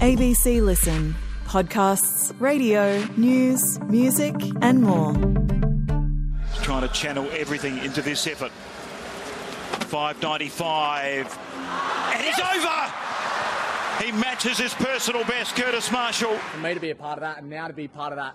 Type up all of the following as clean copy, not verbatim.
ABC Listen. Podcasts, radio, news, music and more. Trying to channel everything into this effort. 5.95. And it's over! He matches his personal best, Kurtis Marschall. For me to be a part of that and now to be part of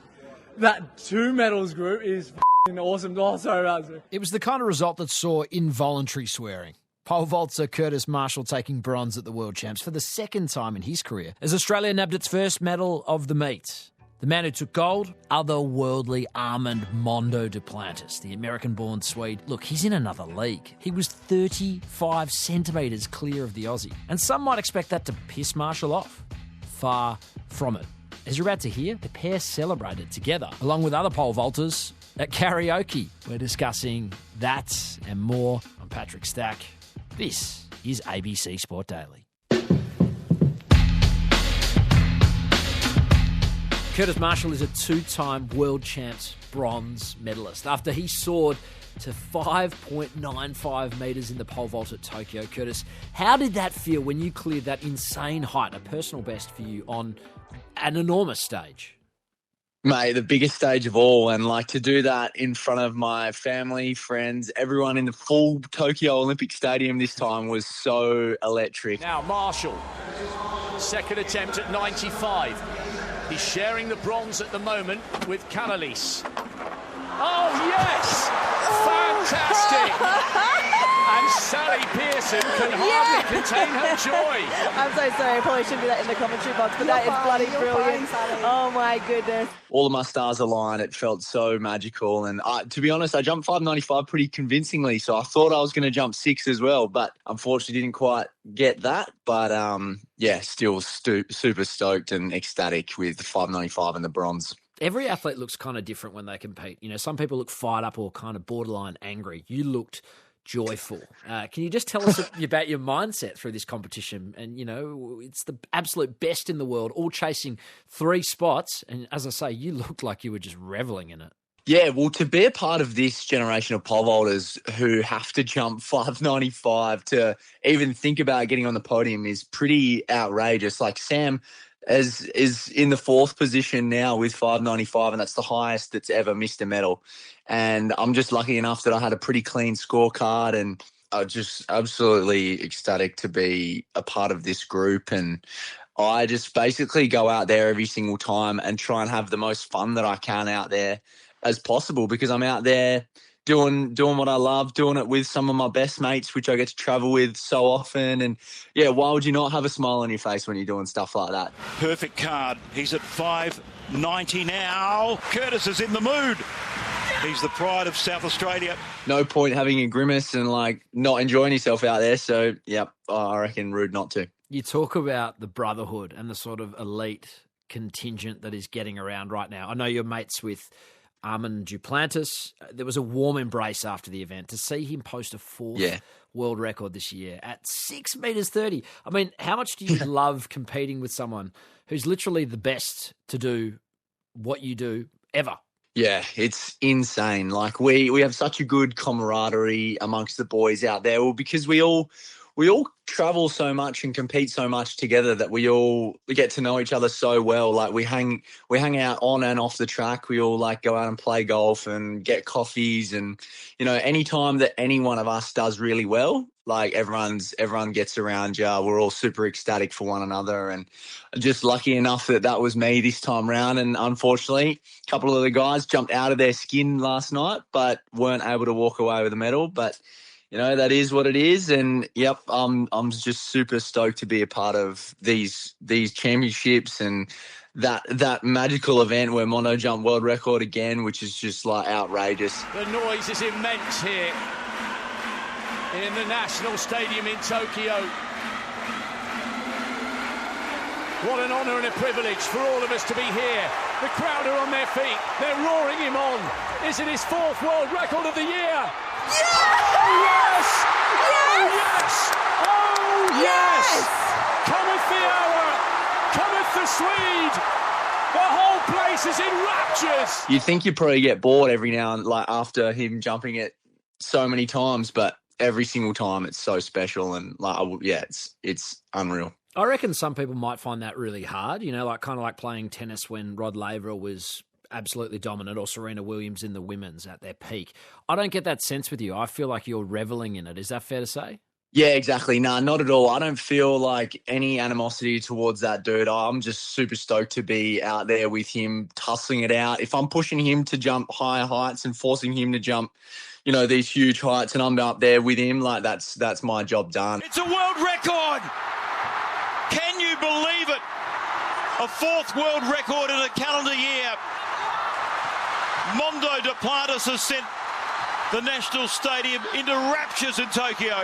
that two medals group is awesome. Oh, sorry about that. It was the kind of result that saw involuntary swearing. Pole vaulter Kurtis Marschall taking bronze at the World Champs for the second time in his career as Australia nabbed its first medal of the meet. The man who took gold, otherworldly Armand Mondo Duplantis, the American-born Swede. Look, he's in another league. He was 35 centimetres clear of the Aussie. And some might expect that to piss Marschall off. Far from it. As you're about to hear, the pair celebrated together, along with other pole vaulters, at karaoke. We're discussing that and more. I'm Patrick Stack. This is ABC Sport Daily. Kurtis Marschall is a two-time world champs bronze medalist. After he soared to 5.95 metres in the pole vault at Tokyo. Kurtis, how did that feel when you cleared that insane height, a personal best for you, on an enormous stage? Mate, the biggest stage of all, and to do that in front of my family, friends, everyone in the full Tokyo Olympic Stadium this time was so electric. Now Marschall, second attempt at 95. He's sharing the bronze at the moment with Canales. Oh yes! Fantastic! And Sally Pearson can hardly contain her joy. I'm so sorry, I probably shouldn't do that in the commentary box, but that is bloody brilliant. Oh my goodness. All of my stars aligned. It felt so magical. And to be honest, I jumped 5.95 pretty convincingly, so I thought I was going to jump 6 as well, but unfortunately didn't quite get that. But still super stoked and ecstatic with the 5.95 and the bronze. Every athlete looks kind of different when they compete. You know, some people look fired up or kind of borderline angry. You looked joyful. Can you just tell us about your mindset through this competition? And, it's the absolute best in the world, all chasing 3 spots. And as I say, you looked like you were just reveling in it. Yeah, well, to be a part of this generation of pole vaulters who have to jump 5.95 to even think about getting on the podium is pretty outrageous. Like Sam is in the 4th position now with 5.95, and that's the highest that's ever missed a medal. And I'm just lucky enough that I had a pretty clean scorecard, and I'm just absolutely ecstatic to be a part of this group. And I just basically go out there every single time and try and have the most fun that I can out there as possible, because I'm out there doing what I love, doing it with some of my best mates, which I get to travel with so often. And yeah, why would you not have a smile on your face when you're doing stuff like that? Perfect card. He's at 5.90 now. Kurtis is in the mood. He's the pride of South Australia. No point having a grimace and not enjoying yourself out there. So, yep, I reckon rude not to. You talk about the brotherhood and the sort of elite contingent that is getting around right now. I know you're mates with Armand Duplantis. There was a warm embrace after the event to see him post a 4th world record this year at 6.30 metres. I mean, how much do you love competing with someone who's literally the best to do what you do ever? Yeah, it's insane. We have such a good camaraderie amongst the boys out there. Well, because we all travel so much and compete so much together that we get to know each other so well. We hang out on and off the track. We all go out and play golf and get coffees, and any time that any one of us does really well, everyone gets around you. We're all super ecstatic for one another, and just lucky enough that was me this time round. And unfortunately, a couple of the guys jumped out of their skin last night, but weren't able to walk away with a medal. But that is what it is. And yep, I'm just super stoked to be a part of these championships and that magical event where Mondo jumped world record again, which is just outrageous. The noise is immense here in the National Stadium in Tokyo. What an honour and a privilege for all of us to be here. The crowd are on their feet. They're roaring him on. Is it his 4th world record of the year? Yes! Yes! Yes! Oh, yes! Yes! Cometh the hour! Cometh the Swede! The whole place is in raptures! You think you probably get bored every now and after him jumping it so many times, but every single time it's so special, and it's unreal. I reckon some people might find that really hard, like kind of like playing tennis when Rod Laver was absolutely dominant, or Serena Williams in the women's at their peak. I don't get that sense with you. I feel like you're reveling in it. Is that fair to say? Yeah, exactly. Nah, not at all. I don't feel like any animosity towards that dude. I'm just super stoked to be out there with him, tussling it out. If I'm pushing him to jump higher heights and forcing him to jump, these huge heights, and I'm up there with him, like that's my job done. It's a world record. Can you believe it? A fourth world record in a calendar year. Mondo Duplantis has sent the National Stadium into raptures in Tokyo.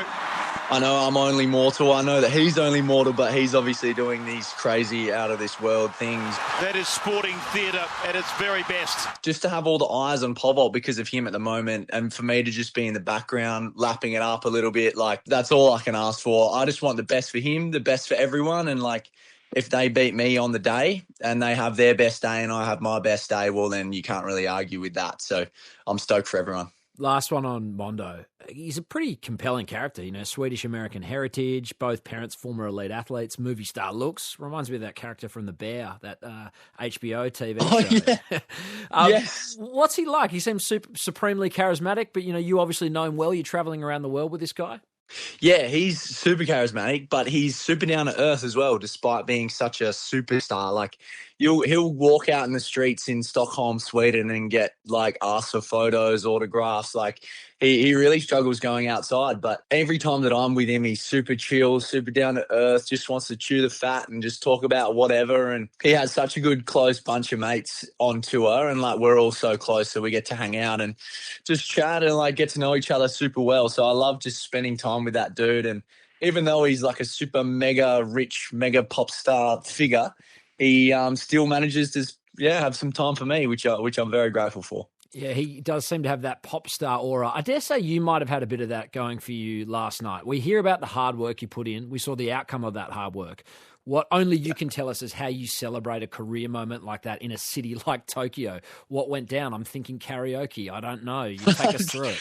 I know I'm only mortal. I know that he's only mortal, but he's obviously doing these crazy out-of-this-world things. That is sporting theatre at its very best. Just to have all the eyes on pole vault because of him at the moment, and for me to just be in the background, lapping it up a little bit, like, that's all I can ask for. I just want the best for him, the best for everyone, and, like, if they beat me on the day and they have their best day and I have my best day, well, then you can't really argue with that. So I'm stoked for everyone. Last one on Mondo. He's a pretty compelling character, Swedish-American heritage, both parents former elite athletes, movie star looks. Reminds me of that character from The Bear, that HBO TV show. Yeah. Yes. What's he like? He seems supremely charismatic, but, you obviously know him well. You're traveling around the world with this guy. Yeah, he's super charismatic, but he's super down to earth as well, despite being such a superstar. Like, he'll walk out in the streets in Stockholm, Sweden, and get, like, asked for photos, autographs. Like, he really struggles going outside, but every time that I'm with him, he's super chill, super down to earth, just wants to chew the fat and just talk about whatever. And he has such a good, close bunch of mates on tour, and, like, we're all so close, so we get to hang out and just chat and, like, get to know each other super well. So I love just spending time with that dude. And even though he's like a super mega rich, mega pop star figure, he still manages to have some time for me, which I'm very grateful for. Yeah, he does seem to have that pop star aura. I dare say you might have had a bit of that going for you last night. We hear about the hard work you put in. We saw the outcome of that hard work. What only you can tell us is how you celebrate a career moment like that in a city like Tokyo. What went down? I'm thinking karaoke. I don't know. You take us through it.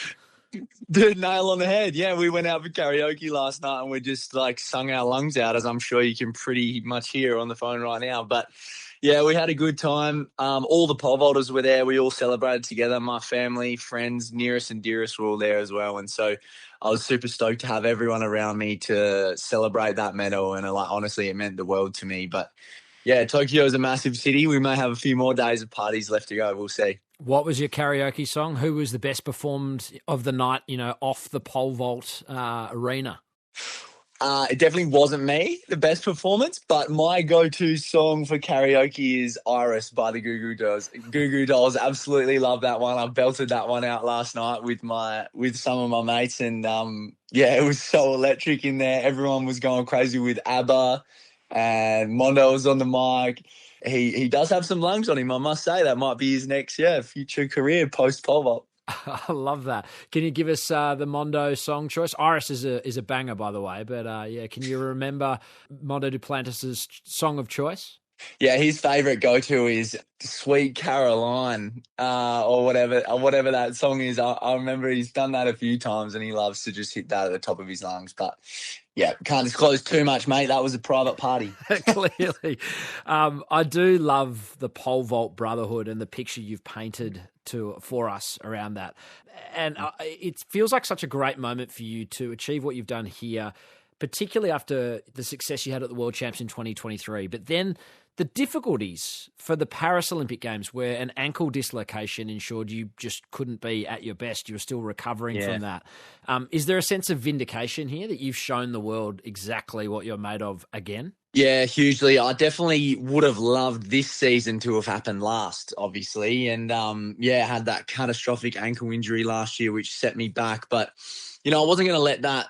Dude, nail on the head. Yeah, we went out for karaoke last night and we just, like, sung our lungs out, as I'm sure you can pretty much hear on the phone right now. But yeah, we had a good time. All the pole vaulters were there. We all celebrated together. My family, friends, nearest and dearest were all there as well. And so I was super stoked to have everyone around me to celebrate that medal. And, like, honestly, it meant the world to me. But yeah, Tokyo is a massive city. We may have a few more days of parties left to go. We'll see. What was your karaoke song? Who was the best performed of the night, off the pole vault arena? It definitely wasn't me, the best performance, but my go-to song for karaoke is Iris by the Goo Goo Dolls. Goo Goo Dolls, absolutely love that one. I belted that one out last night with some of my mates, and it was so electric in there. Everyone was going crazy with ABBA, and Mondo was on the mic. He does have some lungs on him, I must say. That might be his next future career post pole vault. I love that. Can you give us the Mondo song choice? Iris is a banger, by the way. But can you remember Mondo Duplantis' song of choice? Yeah, his favourite go-to is Sweet Caroline or whatever that song is. I remember he's done that a few times and he loves to just hit that at the top of his lungs. But yeah, can't disclose too much, mate. That was a private party. Clearly. I do love the pole vault brotherhood and the picture you've painted for us around that. And it feels like such a great moment for you to achieve what you've done here, particularly after the success you had at the World Champs in 2023. But then the difficulties for the Paris Olympic Games, where an ankle dislocation ensured you just couldn't be at your best. You were still recovering from that. Is there a sense of vindication here that you've shown the world exactly what you're made of again? Yeah, hugely. I definitely would have loved this season to have happened last, obviously. And, had that catastrophic ankle injury last year, which set me back. But, I wasn't going to let that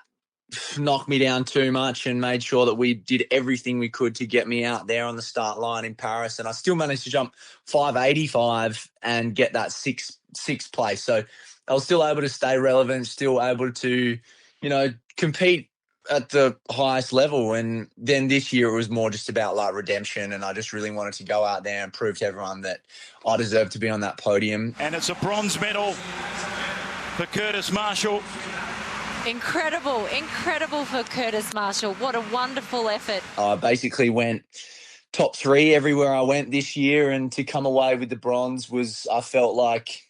knock me down too much, and made sure that we did everything we could to get me out there on the start line in Paris. And I still managed to jump 585 and get that sixth place. So I was still able to stay relevant, still able to, compete at the highest level. And then this year it was more just about, like, redemption, and I just really wanted to go out there and prove to everyone that I deserve to be on that podium. And it's a bronze medal for Kurtis Marschall. Incredible for Kurtis Marschall. What a wonderful effort. I basically went top 3 everywhere I went this year, and to come away with the bronze I felt like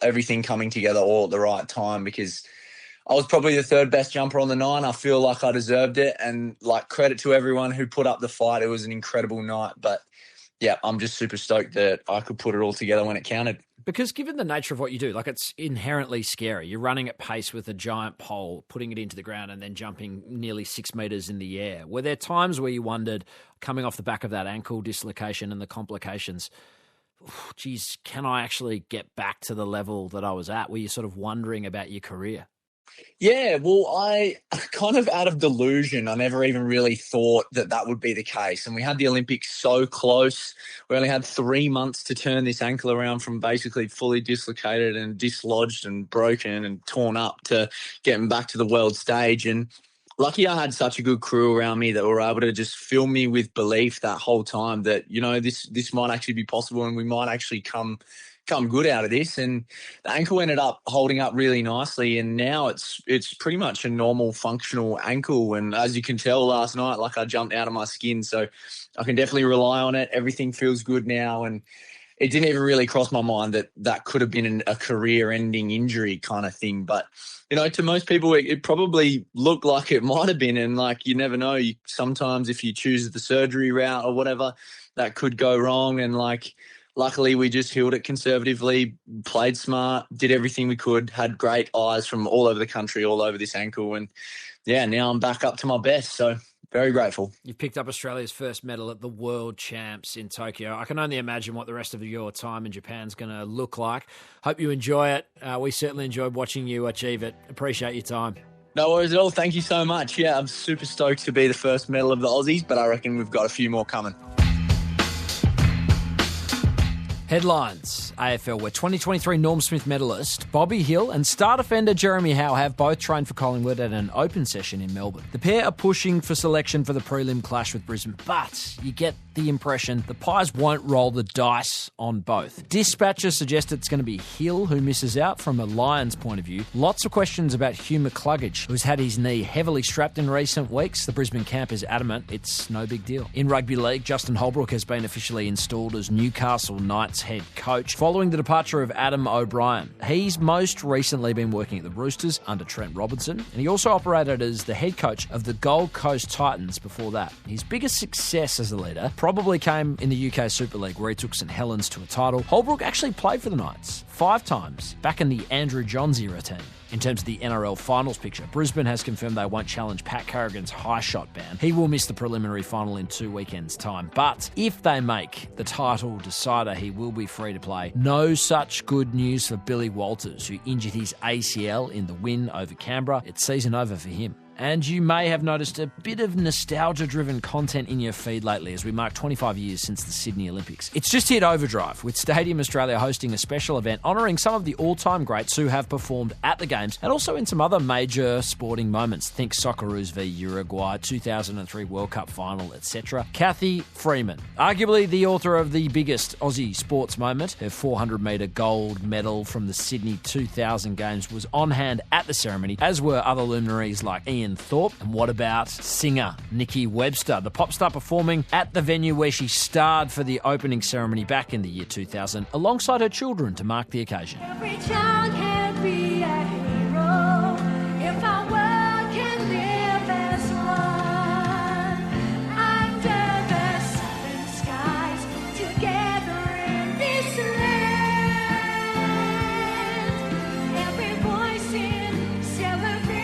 everything coming together all at the right time, because I was probably the 3rd best jumper on the 9. I feel like I deserved it, and like, credit to everyone who put up the fight. It was an incredible night, but yeah, I'm just super stoked that I could put it all together when it counted. Because given the nature of what you do, like, it's inherently scary. You're running at pace with a giant pole, putting it into the ground and then jumping nearly 6 metres in the air. Were there times where you wondered, coming off the back of that ankle dislocation and the complications, geez, can I actually get back to the level that I was at? Were you sort of wondering about your career? Yeah, well, I kind of, out of delusion, I never even really thought that would be the case. And we had the Olympics so close. We only had 3 months to turn this ankle around from basically fully dislocated and dislodged and broken and torn up to getting back to the world stage. And lucky I had such a good crew around me that were able to just fill me with belief that whole time that, this might actually be possible and we might actually come good out of this. And the ankle ended up holding up really nicely, and now it's pretty much a normal functional ankle. And as you can tell, last night, like, I jumped out of my skin, so I can definitely rely on it. Everything feels good now, and it didn't even really cross my mind that could have been a career-ending injury kind of thing. But to most people, it probably looked like it might have been, and like, you never know. Sometimes if you choose the surgery route or whatever, that could go wrong, and like, luckily, we just healed it conservatively, played smart, did everything we could, had great eyes from all over the country, all over this ankle. And, yeah, now I'm back up to my best. So very grateful. You've picked up Australia's first medal at the World Champs in Tokyo. I can only imagine what the rest of your time in Japan's going to look like. Hope you enjoy it. We certainly enjoyed watching you achieve it. Appreciate your time. No worries at all. Thank you so much. Yeah, I'm super stoked to be the first medal of the Aussies, but I reckon we've got a few more coming. Headlines. AFL, where 2023 Norm Smith medalist Bobby Hill and star defender Jeremy Howe have both trained for Collingwood at an open session in Melbourne. The pair are pushing for selection for the prelim clash with Brisbane, but you get the impression the Pies won't roll the dice on both. Dispatcher suggests it's going to be Hill who misses out from a Lions point of view. Lots of questions about Hugh McCluggage, who's had his knee heavily strapped in recent weeks. The Brisbane camp is adamant it's no big deal. In rugby league, Justin Holbrook has been officially installed as Newcastle Knights head coach following the departure of Adam O'Brien. He's most recently been working at the Roosters under Trent Robinson, and he also operated as the head coach of the Gold Coast Titans before that. His biggest success as a leader probably came in the UK Super League, where he took St Helens to a title. Holbrook actually played for the Knights 5 times back in the Andrew Johns era team. In terms of the NRL finals picture, Brisbane has confirmed they won't challenge Pat Carrigan's high shot ban. He will miss the preliminary final in 2 weekends' time. But if they make the title decider, he will be free to play. No such good news for Billy Walters, who injured his ACL in the win over Canberra. It's season over for him. And you may have noticed a bit of nostalgia-driven content in your feed lately as we mark 25 years since the Sydney Olympics. It's just hit overdrive, with Stadium Australia hosting a special event honouring some of the all-time greats who have performed at the Games and also in some other major sporting moments. Think Socceroos v Uruguay, 2003 World Cup final, etc. Kathy Freeman, arguably the author of the biggest Aussie sports moment, her 400-metre gold medal from the Sydney 2000 Games, was on hand at the ceremony, as were other luminaries like Ian Thorpe. And what about singer Nikki Webster, the pop star performing at the venue where she starred for the opening ceremony back in the year 2000 alongside her children to mark the occasion. Every child can be a hero if our world can live as one under the 7 skies together in this land. Every voice in celebration.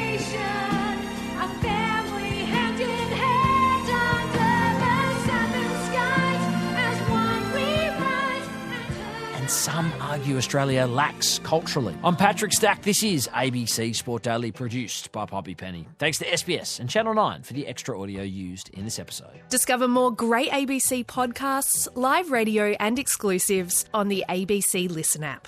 Some argue Australia lacks culturally. I'm Patrick Stack. This is ABC Sport Daily, produced by Poppy Penny. Thanks to SBS and Channel 9 for the extra audio used in this episode. Discover more great ABC podcasts, live radio and exclusives on the ABC Listen app.